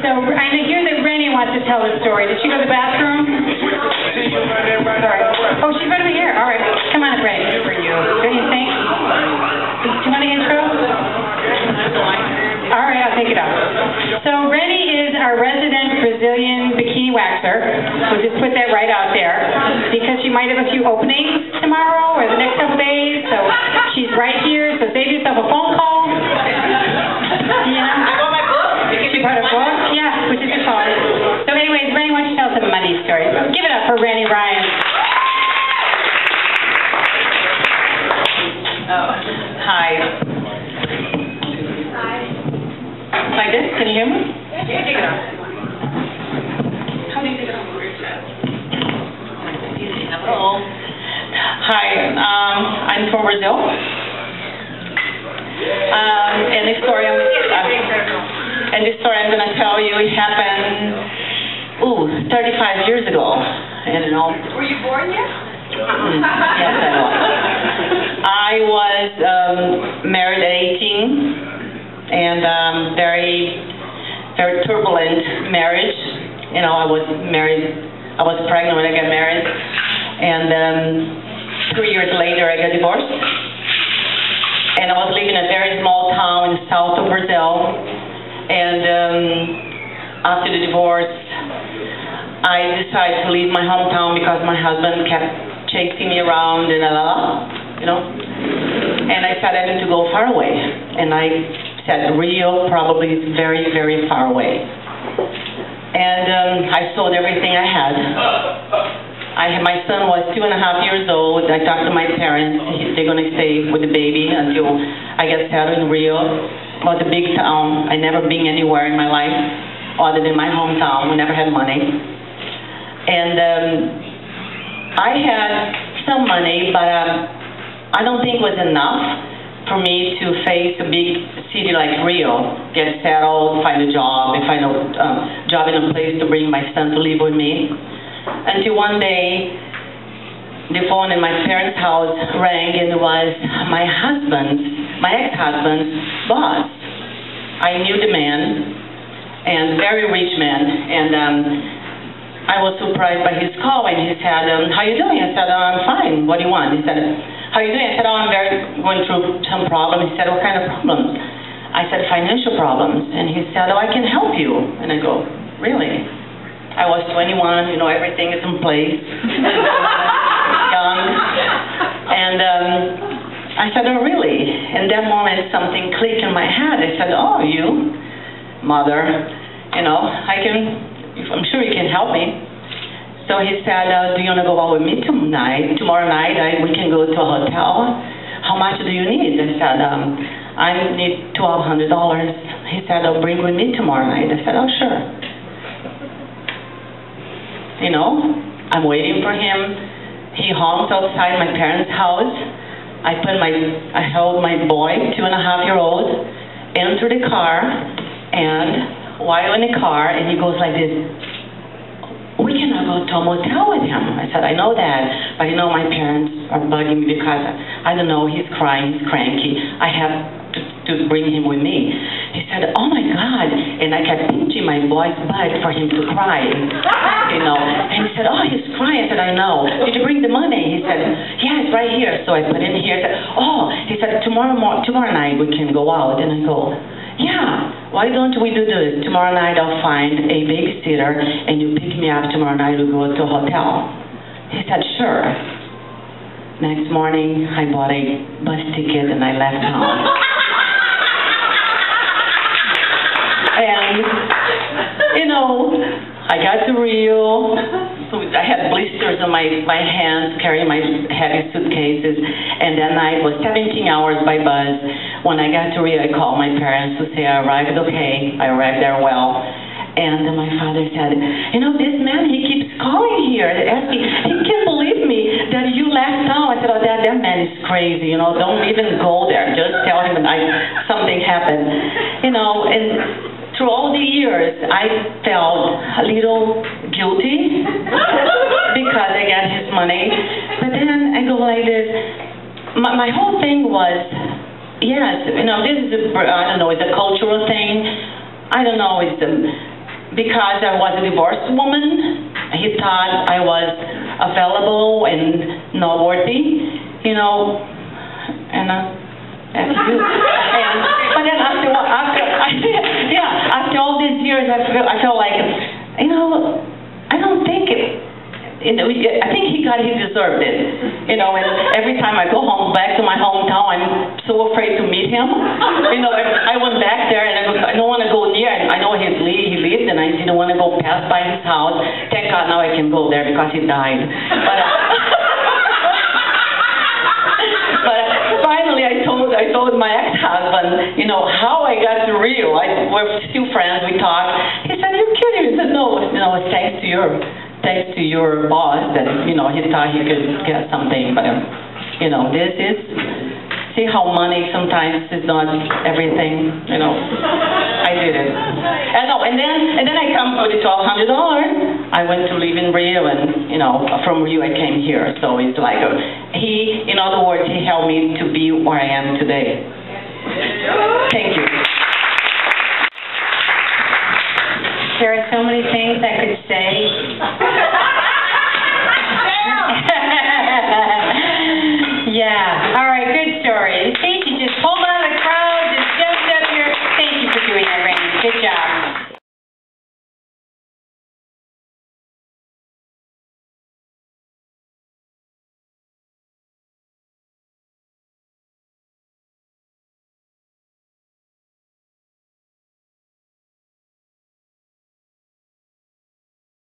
So I hear that Reny wants to tell a story. Did she go to the bathroom? Sorry. Oh, she's right over here. All right. Come on, Reny. For you. What do you think? Do you want an intro? All right, I'll take it off. So Reny is our resident Brazilian bikini waxer. We'll just put that right out there because she might have a few openings tomorrow or the next couple days. So she's right here. So save yourself a phone call. Yeah. I got my book. She brought a book? Yeah, which is your phone. So anyways, Reny, why don't you tell us some money stories? Give it up for Reny Ryan. Hi. Like this? Can you hear me? Yeah, take it off. How do you take it off? Hello. Hi, I'm from Brazil. And the story I'm going to tell you, it happened, 35 years ago. I don't know. Were you born yet? Yes, I was. I was married at 18. And very, very turbulent marriage. You know, I was pregnant when I got married, and 3 years later I got divorced. And I was living in a very small town in the south of Brazil. And after the divorce, I decided to leave my hometown because my husband kept chasing me around and you know. And I said I need to go far away, and I said Rio probably is very, very far away. And I sold everything I had. My son was 2.5 years old. I talked to my parents. They're going to stay with the baby until I get settled in Rio. It was a big town. I never been anywhere in my life other than my hometown. We never had money. And I had some money, but I don't think it was enough for me to face a big city like Rio, get settled, find a job, and find a job in a place to bring my son to live with me. Until one day, the phone in my parents' house rang, and it was my ex-husband's boss. I knew the man, and very rich man, and I was surprised by his call, and he said, how you doing? I said, I'm fine. What do you want? He said, how are you doing? I said, I'm going through some problems. He said, what kind of problems? I said, financial problems. And he said, I can help you. And I go, really? I was 21, you know, everything is in place. Young. And I said, oh, really? In that moment, something clicked in my head. I said, oh, you, mother, you know, I'm sure you can help me. So he said, do you want to go out with me tonight? Tomorrow night, we can go to a hotel. How much do you need? I said, I need $1,200. He said, I'll bring with me tomorrow night. I said, oh, sure. You know, I'm waiting for him. He honked outside my parents' house. I held my boy, 2.5-year-old, into the car, and while in the car, and he goes like this, we cannot go to a motel with him. I said, I know that, but you know my parents are bugging me because, I don't know, he's crying, he's cranky. I have to bring him with me. He said, oh my God, and I kept pinching my boy's butt for him to cry, you know. And he said, oh, he's crying. I said, I know. Did you bring the money? He said, yeah, it's right here. So I put it here. I said, oh, he said, tomorrow night we can go out. And I go, yeah, why don't we do this? Tomorrow night I'll find a babysitter and you pick me up tomorrow night, we'll go to a hotel. He said, sure. Next morning I bought a bus ticket and I left home. And, you know, I got to Rio. I had blisters on my hands carrying my heavy suitcases, and that night was 17 hours by bus. When I got to Rio, I called my parents to say I arrived okay. I arrived there well. And my father said, you know, this man, he keeps calling here, asking, he can't believe me that you left town. I said, oh, that man is crazy, you know, don't even go there. Just tell him that something happened. You know, and through all the years, I felt a little guilty because I got his money. But then I go like this. My whole thing was, yes, you know, this is I don't know, it's a cultural thing. I don't know, it's because I was a divorced woman, he thought I was available and not worthy, you know, and that's you. But then after all these years, I felt like, you know, I don't think I think he deserved it, you know, and every time I go back to my hometown, I'm so afraid to meet him. You know, I went back there and I don't want to go near. I know he lived and I didn't want to go past by his house. Thank God now I can go there because he died. But finally I told my ex-husband, you know, how I got to Rio. We're still friends, we talk. He said, "You're kidding." He said, "No, you know, it's thanks to your boss that, you know, he thought he could get something, but, you know, see how money sometimes is not everything, you know. I did it. And then I come with the $1,200. I went to live in Rio, and, you know, from Rio I came here. So it's like, in other words, he helped me to be where I am today. Thank you. There are so many things I could say.